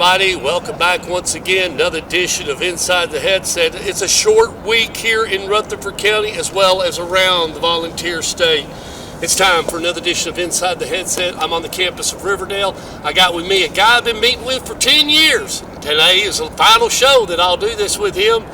everybody. Welcome back once again. Another edition of Inside the Headset. It's a short week here in Rutherford County as well as around the Volunteer State. It's time for another edition of Inside the Headset. I'm on the campus of Riverdale. I got with me a guy I've been meeting with for 10 years. Today is the final show that I'll do this with him.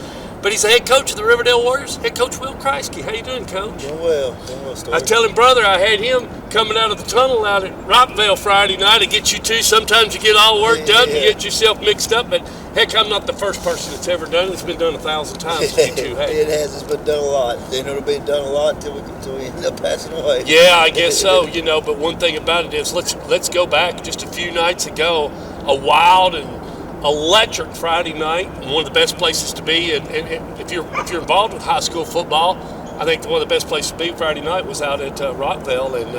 But he's the head coach of the Riverdale Warriors, head coach Will Kriesky. How you doing, Coach? Doing well, Story. I was telling brother I had him coming out of the tunnel out at Rockville Friday night to get you two. Sometimes you get all work done, you get yourself mixed up, but heck, I'm not the first person that's ever done it. It's been done 1,000 times with you two. Hey. It has. It's been done a lot. Then it'll be done a lot until we end up passing away. Yeah, I guess so. But one thing about it is let's go back just a few nights ago. A wild and electric Friday night, one of the best places to be. And if you're involved with high school football, I think one of the best places to be Friday night was out at Rockville and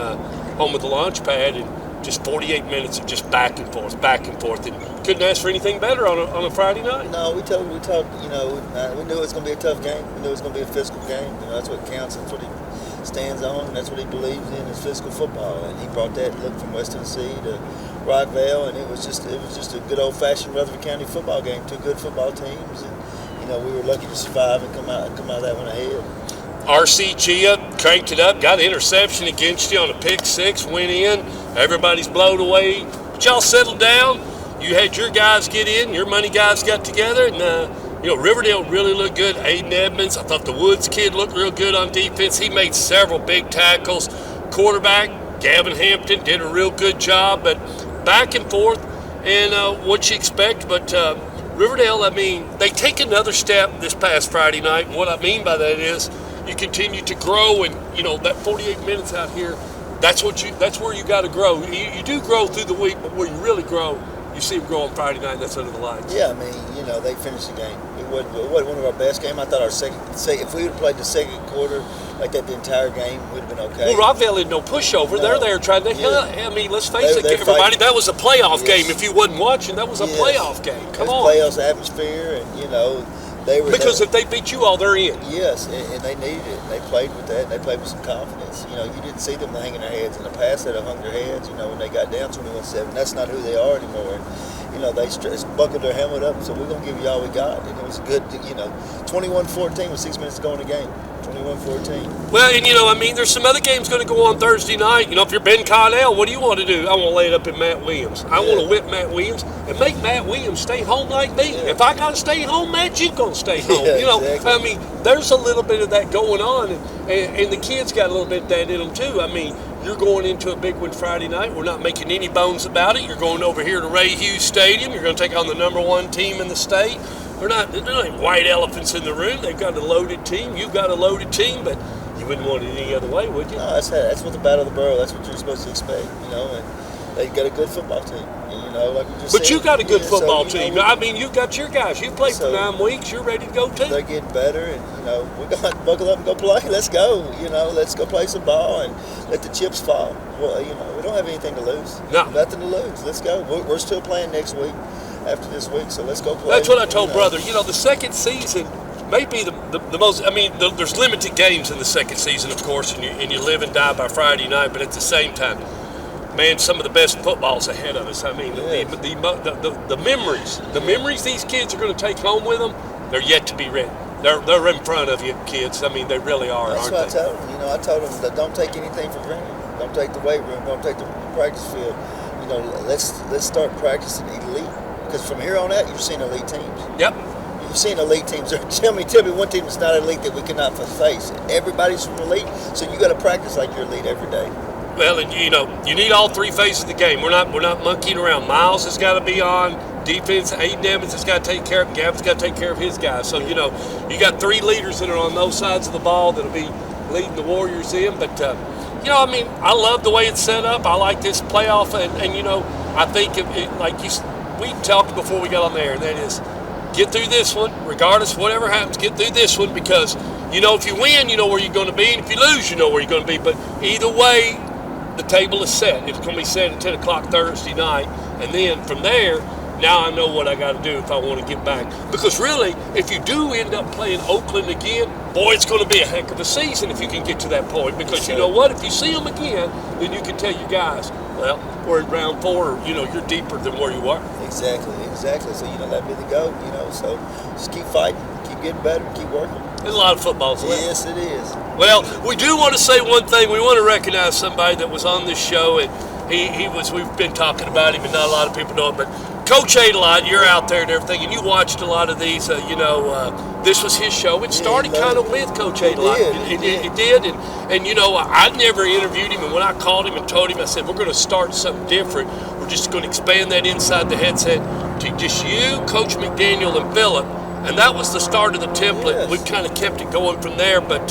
home with the launch pad, and just 48 minutes of just back and forth, and couldn't ask for anything better on a Friday night. No, we talked. We knew it was going to be a tough game. We knew it was going to be a physical game. That's what counts. That's what he stands on. And that's what he believes in is physical football. And he brought that look from West Tennessee to Rockville, and it was just a good old-fashioned Rutherford County football game. Two good football teams, and we were lucky to survive and come out of that one ahead. R.C. Gia cranked it up, got an interception against you on a pick six, went in. Everybody's blown away, but y'all settled down. You had your guys get in, your money guys got together, and Riverdale really looked good. Aiden Edmonds, I thought the Woods kid looked real good on defense. He made several big tackles. Quarterback Gavin Hampton did a real good job, but back and forth, and what you expect. But Riverdale, they take another step this past Friday night. And what I mean by that is you continue to grow, and that 48 minutes out here, that's where you got to grow. You do grow through the week, but where you really grow, you see them grow on Friday night. That's under the lights. Yeah, they finished the game. It wasn't one of our best games. I thought if we would have played the second quarter like that the entire game, we'd have been okay. Well, Rockville had no pushover. No. They're there trying to. Yeah. Let's face it, everybody. That was a playoff game. If you wasn't watching, that was a playoff game. Come on. Playoffs atmosphere, and they were. Because if they beat you all, they're in. Yes, and they needed it. They played with that. They played with some confidence. You didn't see them hanging their heads in the past. They'd have hung their heads. When they got down 21-7, that's not who they are anymore. And, they buckled their helmet up. So we're gonna give you all we got. And it was good. 21-14 with 6 minutes to go in the game. 21-14. Well, and there's some other games going to go on Thursday night. If you're Ben Connell, what do you want to do? I want to lay it up in Matt Williams. I want to whip Matt Williams and make Matt Williams stay home like me. Yeah. If I got to stay home, Matt, you're going to stay home. Exactly. There's a little bit of that going on, and the kids got a little bit of that in them too. You're going into a big one Friday night. We're not making any bones about it. You're going over here to Ray Hughes Stadium. You're going to take on the number one team in the state. They're not white elephants in the room. They've got a loaded team. You've got a loaded team, but you wouldn't want it any other way, would you? No, that's what the Battle of the Borough. That's what you're supposed to expect, and they've got a good football team, like we just said. But you got a good football team. You've got your guys. You played for 9 weeks. You're ready to go, too. They're getting better, and, we're going to buckle up and go play. Let's go, let's go play some ball and let the chips fall. Well, we don't have anything to lose. No. Nothing to lose. Let's go. We're still playing next week. After this week, so let's go play. That's what I told brother. The second season may be the most. There's limited games in the second season, of course, and you live and die by Friday night. But at the same time, man, some of the best football's ahead of us. The memories these kids are going to take home with them, they're yet to be written. They're in front of you, kids. They really are. That's what I told them. I told them that don't take anything for granted. Don't take the weight room. Don't take the practice field. Let's start practicing elite. Because from here on out, you've seen elite teams. Yep. You've seen elite teams. Tell me one team that's not elite that we cannot face. Everybody's from elite, so you got to practice like you're elite every day. Well, and you need all three phases of the game. We're not monkeying around. Miles has got to be on defense. Aiden Evans has got to take care of. Gavin's got to take care of his guys. So you got 3 leaders that are on those sides of the ball that'll be leading the Warriors in. But I love the way it's set up. I like this playoff, and I think we talked before we got on there, and that is get through this one, regardless of whatever happens, get through this one, because, if you win, you know where you're going to be, and if you lose, you know where you're going to be. But either way, the table is set. It's going to be set at 10 o'clock Thursday night, and then from there, now I know what I got to do if I want to get back. Because really, if you do end up playing Oakland again, boy, it's going to be a heck of a season if you can get to that point. Because you know what? If you see them again, then you can tell your guys, well, we're in round 4. You're deeper than where you are. Exactly. So let me go. So just keep fighting, keep getting better, keep working. There's a lot of footballs left. Yes, it is. Well, we do want to say one thing. We want to recognize somebody that was on this show, and we've been talking about him, and not a lot of people know it, but Coach Adelot, you're out there and everything, and you watched a lot of these. This was his show. It started kind of with Coach Adelot. It did. And I never interviewed him, and when I called him and told him, I said, we're going to start something different. We're just going to expand that inside the headset to just you, Coach McDaniel, and Phillip. And that was the start of the template. Yes. We've kind of kept it going from there, but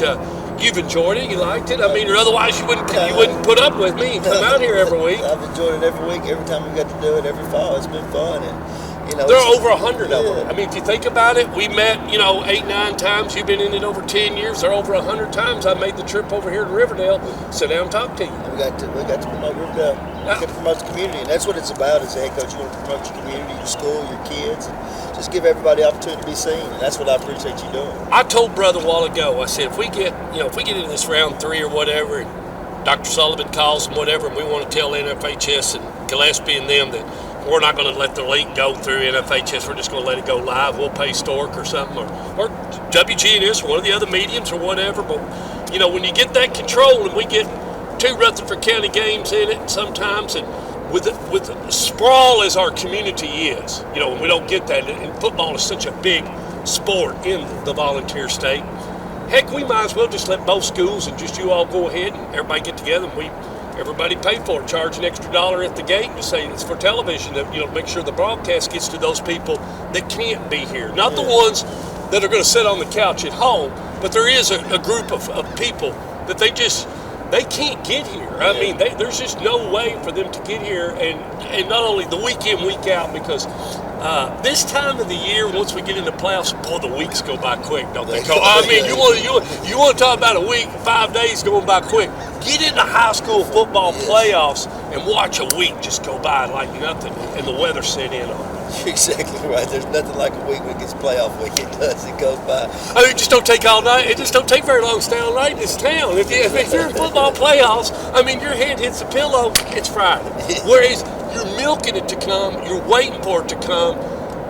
you've enjoyed it. You liked it. I mean, or otherwise you wouldn't put up with me and come out here every week. I've enjoyed it every week. Every time we got to do it, every fall, it's been fun. And there are over 100 of them. I mean, if you think about it, we met 8, 9 times. You've been in it over 10 years. There are over 100 times I made the trip over here to Riverdale, sit down and talk to you. And we got to promote Riverdale. We got to promote the community, and that's what it's about. As a head coach, you want to promote your community, your school, your kids, and just give everybody the opportunity to be seen. And that's what I appreciate you doing. I told Brother a while ago. I said, if we get into this round 3 or whatever, and Dr. Sullivan calls and whatever, and we want to tell NFHS and Gillespie and them that we're not going to let the league go through NFHS. We're just going to let it go live. We'll pay Stork or something, or WGNS or one of the other mediums or whatever. But, when you get that control, and we get 2 Rutherford County games in it sometimes, and with sprawl as our community is, when we don't get that, and football is such a big sport in the volunteer state, heck, we might as well just let both schools and just you all go ahead and everybody get together and everybody pay for it, charge an extra $1 at the gate and say it's for television, that make sure the broadcast gets to those people that can't be here. Not the ones that are going to sit on the couch at home, but there is a group of people that they can't get here. I mean, there's just no way for them to get here, and not only the week in, week out, because this time of the year, once we get into playoffs, boy, the weeks go by quick, don't they? I mean, you want to talk about a week, 5 days going by quick. Get into high school football playoffs and watch a week just go by like nothing, and the weather set in on it. You're exactly right. There's nothing like a week when it gets playoff week. It does. It goes by. I mean, it just don't take all night. It just don't take very long to stay all night in this town. If you're in football playoffs, I mean, your head hits the pillow, it's Friday. Whereas you're milking it to come, you're waiting for it to come.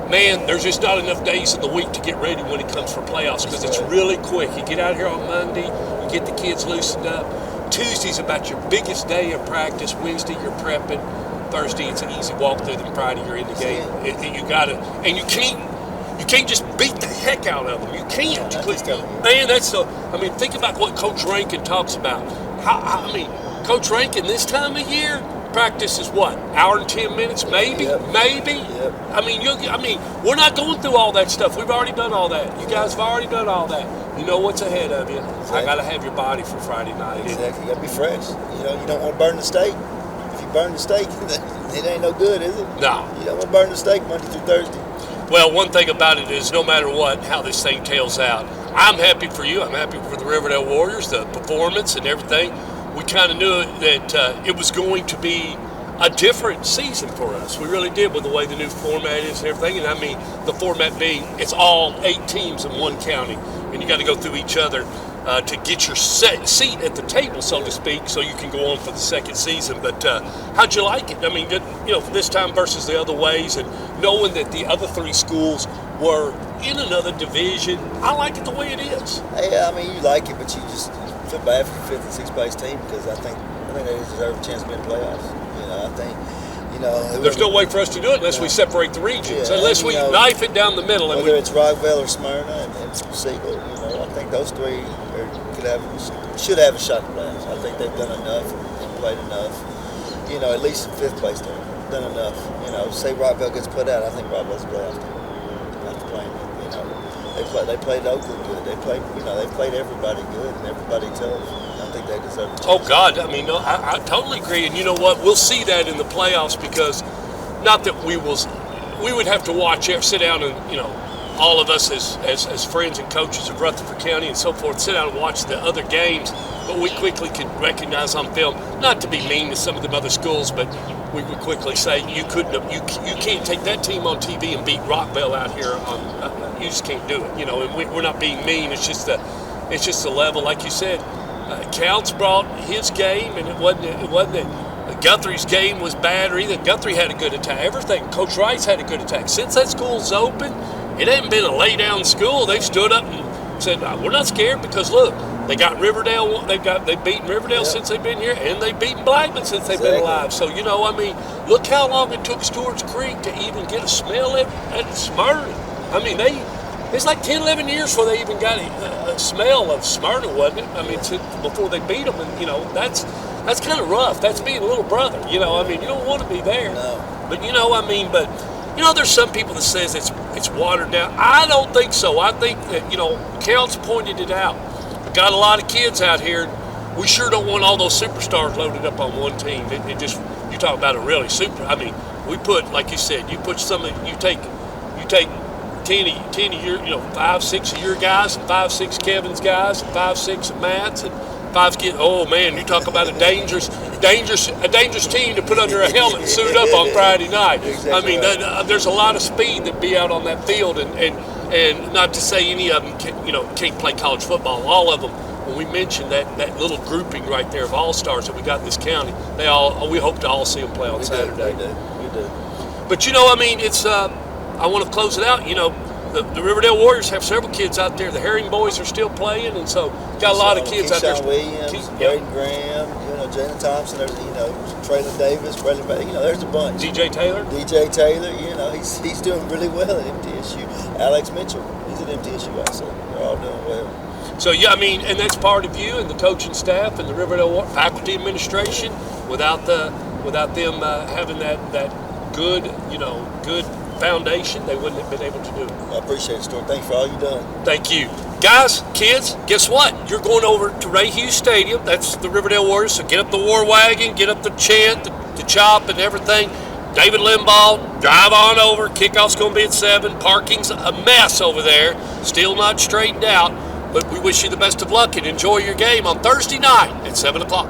Man, there's just not enough days in the week to get ready when it comes for playoffs, because it's really quick. You get out here on Monday, you get the kids loosened up. Tuesday's about your biggest day of practice. Wednesday, you're prepping. Thursday, it's an easy walk through. Then Friday, you're in the game. You got to, and you can't just beat the heck out of them. You can't. Man, think about what Coach Rankin talks about. Coach Rankin this time of year, practice is what, hour and 10 minutes, maybe. Yep. I mean, we're not going through all that stuff. We've already done all that. You guys have already done all that. You know what's ahead of you. Exactly. I got to have your body for Friday night. Exactly. You got to be fresh. You don't want to burn the steak. If you burn the steak, it ain't no good, is it? No. You don't want to burn the steak Monday through Thursday. Well, one thing about it is, no matter how this thing tails out, I'm happy for you. I'm happy for the Riverdale Warriors, the performance and everything. We kind of knew that it was going to be a different season for us. We really did, with the way the new format is and everything. And I mean, the format being it's all 8 teams in one county, and you got to go through each other to get your seat at the table, so to speak, so you can go on for the second season. But how'd you like it? I mean, this time versus the other ways, and knowing that the other 3 schools were in another division, I like it the way it is. Hey, I mean, you like it, but you just feel bad for the 5th and 6th place team, because I think they deserve a chance to be in the playoffs. I think, there's no way for us to do it unless we separate the regions, unless we knife it down the middle. Whether it's Rockville or Smyrna and Siegel, I think those 3 should have a shot at the playoffs. I think they've done enough and played enough. At least in 5th place, they've done enough. Say Rockville gets put out, I think Rockville's a playoff team. Not playing. They played Oakland good. They played everybody good, and everybody tough. I think they deserve a chance. Oh, God. I mean, no, I totally agree. And you know what? We'll see that in the playoffs, because not that we would have to sit down and, all of us as friends and coaches of Rutherford County and so forth, sit down and watch the other games, but we quickly could recognize on film, not to be mean to some of the other schools, but we would quickly say you can't take that team on TV and beat Rockville out here you just can't do it, and we're not being mean. It's just the level, like you said. Counts brought his game, and it wasn't Guthrie's game was bad or either. Guthrie had a good attack. Everything. Coach Rice had a good attack. Since that school's open, it hasn't been a lay-down school. They've stood up and said, we're not scared because, look, they got Riverdale. They've beaten Riverdale since they've been here, and they've beaten Blackman since they've been alive. So, I mean, look how long it took Stewart's Creek to even get a smell at Smyrna. I mean, it's like 10, 11 years before they even got a smell of Smyrna, wasn't it? I mean, before they beat them, and, that's kind of rough. That's being a little brother, I mean, you don't want to be there. No. But, there's some people that says it's watered down. I don't think so. I think that, Counts pointed it out. Got a lot of kids out here. We sure don't want all those superstars loaded up on one team. It just, you talk about a really super. I mean, we put, like you said, you take 10 of your, 5, 6 of your guys, and 5, 6 Kevin's guys, and 5, 6 of Matt's, and 5 kids. Oh man, you talk about a dangerous team to put under a helmet and suit up on Friday night. Exactly I mean, right. there's a lot of speed that be out on that field, and not to say any of them can't play college football. All of them. When we mentioned that little grouping right there of all-stars that we got in this county, we hope to all see them play on Saturday. We do. But it's. I want to close it out. The Riverdale Warriors have several kids out there. The Herring boys are still playing, and so got a lot of kids out there. Keyshawn Williams, Braden Graham, Jalen Thompson. There's Traylon Davis, Braylon. There's a bunch. DJ Taylor, he's doing really well at MTSU. Alex Mitchell, he's at MTSU also. They're all doing well. So and that's part of you and the coaching staff and the Riverdale faculty administration. Without them having that good foundation, they wouldn't have been able to do it. I appreciate it, Stuart. Thanks for all you've done. Thank you. Guys, kids, guess what? You're going over to Ray Hughes Stadium. That's the Riverdale Warriors. So get up the war wagon, get up the chant, the chop, and everything. David Limbaugh, drive on over. Kickoff's going to be at 7. Parking's a mess over there. Still not straightened out. But we wish you the best of luck and enjoy your game on Thursday night at 7 o'clock.